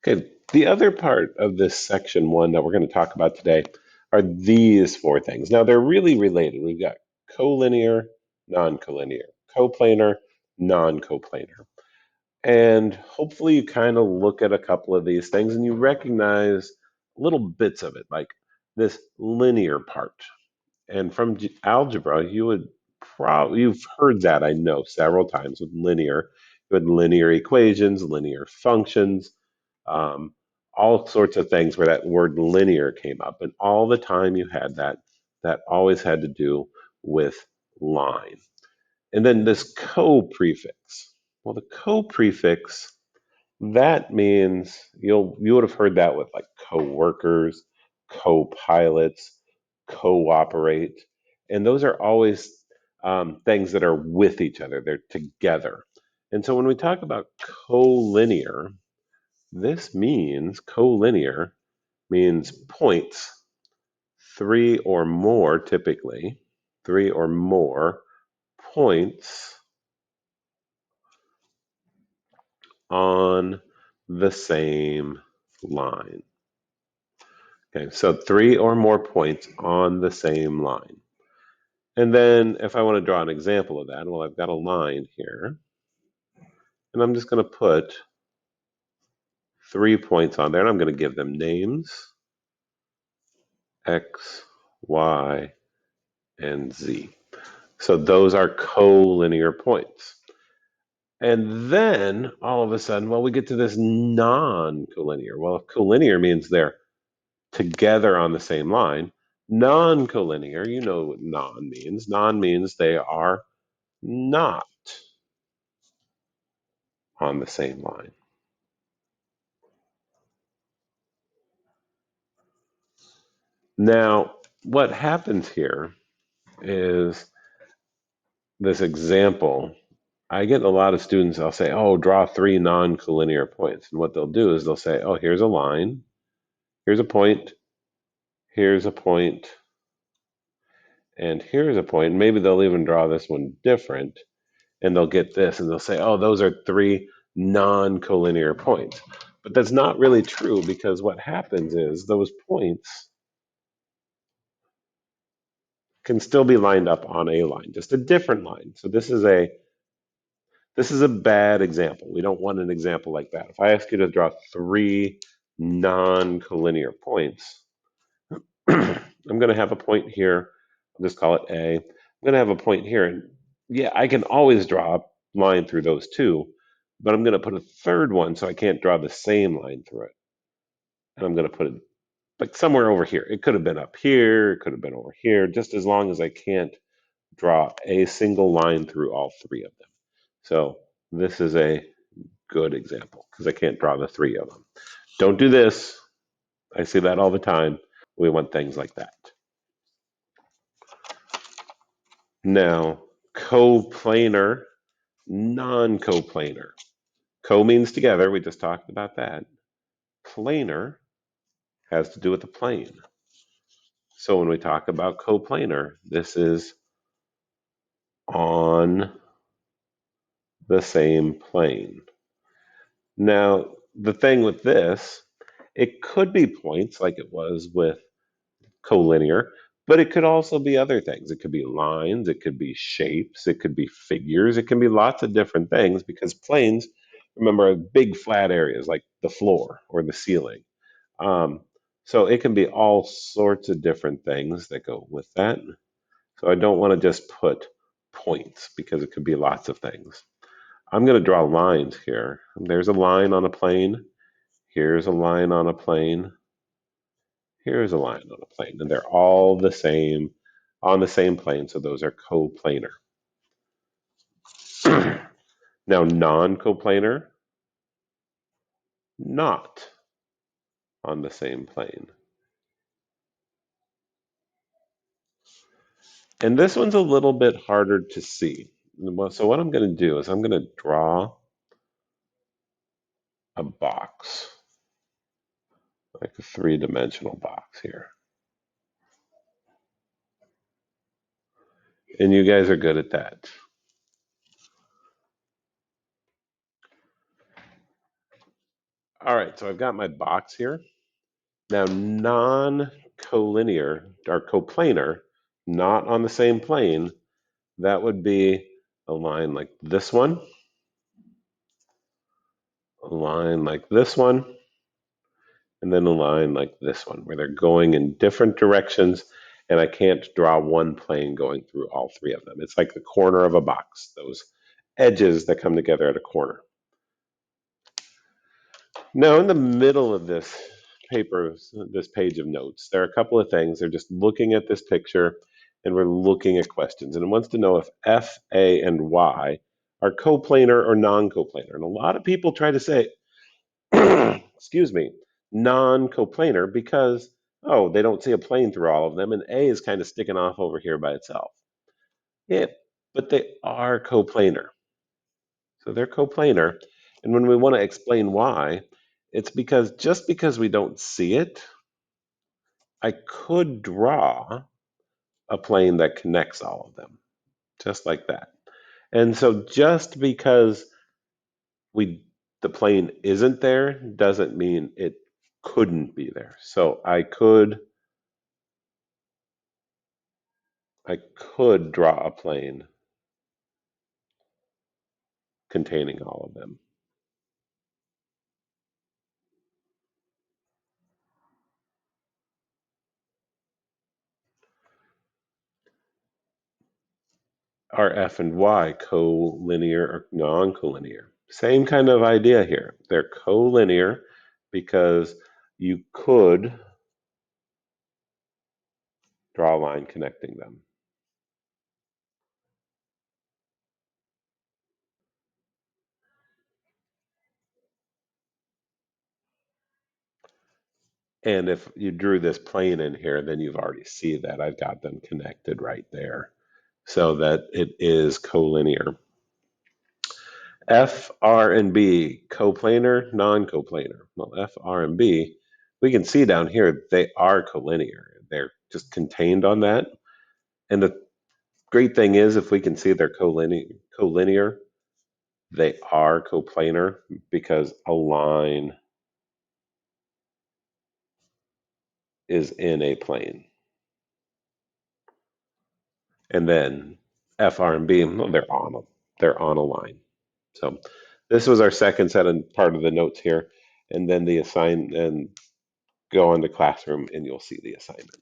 Okay, the other part of this section one that we're going to talk about today are these four things. Now they're really related. We've got collinear, non-collinear, coplanar, non-coplanar. And hopefully you kind of look at a couple of these things and you recognize little bits of it, like this linear part. And from algebra, you've heard that, I know, several times with linear. You had linear equations, linear functions, um, all sorts of things where that word linear came up. And all the time you had that, that always had to do with line. And then this co-prefix. Well, the co-prefix, that means you would have heard that with like co-workers, co-pilots, cooperate, and those are always things that are with each other. They're together. And so when we talk about collinear, this means collinear means points, three or more typically, three or more points on the same line. Okay, so three or more points on the same line. And then if I want to draw an example of that, well, I've got a line here, and I'm just going to put 3 points on there, and I'm going to give them names, X, Y, and Z. So those are collinear points. And then all of a sudden, well, we get to this non-collinear. Well, if collinear means they're together on the same line, non-collinear, you know what non means. Non means they are not on the same line. Now, what happens here is this example. I get a lot of students, I'll say, oh, draw three non-collinear points. And what they'll do is they'll say, oh, here's a line, here's a point, here's a point, and here's a point. Maybe they'll even draw this one different, and they'll get this, and they'll say, oh, those are three non-collinear points. But that's not really true, because what happens is those points can still be lined up on a line, just a different line. So this is a bad example. We don't want an example like that. If I ask you to draw three non-collinear points, I'm going to have a point here. I'll just call it A. I'm going to have a point here. And yeah, I can always draw a line through those two, but I'm going to put a third one so I can't draw the same line through it. And I'm going to put it like somewhere over here. It could have been up here. It could have been over here, just as long as I can't draw a single line through all three of them. So this is a good example because I can't draw the three of them. Don't do this. I see that all the time. We want things like that. Now, coplanar, non-coplanar. Co means together. We just talked about that. Planar has to do with the plane. So when we talk about coplanar, this is on the same plane. Now, the thing with this, it could be points like it was with collinear, but it could also be other things. It could be lines, it could be shapes, it could be figures, it can be lots of different things because planes, remember, are big flat areas like the floor or the ceiling. Um, so it can be all sorts of different things that go with that. So I don't want to just put points because it could be lots of things. I'm going to draw lines here. There's a line on a plane. Here's a line on a plane. Here's a line on a plane. And they're all the same on the same plane. So those are coplanar. Now, non-coplanar, not on the same plane. And this one's a little bit harder to see. So what I'm going to do is I'm going to draw a box, like a three-dimensional box here. And you guys are good at that. All right, so I've got my box here. Now, non-collinear or coplanar, not on the same plane, that would be a line like this one, a line like this one, and then a line like this one, where they're going in different directions, and I can't draw one plane going through all three of them. It's like the corner of a box, those edges that come together at a corner. Now, in the middle of this paper, this page of notes, there are a couple of things. They're just looking at this picture and we're looking at questions. And it wants to know if F, A, and Y are coplanar or non-coplanar. And a lot of people try to say, excuse me, non-coplanar because, oh, they don't see a plane through all of them. And A is kind of sticking off over here by itself. Yeah, but they are coplanar. So they're coplanar. And when we want to explain why, it's because just because we don't see it, I could draw a plane that connects all of them, just like that. And so just because we the plane isn't there doesn't mean it couldn't be there. So I could draw a plane containing all of them. Are F and Y collinear or non-collinear? Same kind of idea here. They're collinear because you could draw a line connecting them. And if you drew this plane in here, then you've already see that I've got them connected right there so that it is collinear. F, R, and B, coplanar, non-coplanar. Well, F, R, and B, we can see down here they are collinear. They're just contained on that. And the great thing is if we can see they're collinear, they are coplanar because a line is in a plane. And then F, R, and B, well, they're on a line. So this was our second set and part of the notes here. And then the assign and go on to classroom and you'll see the assignment.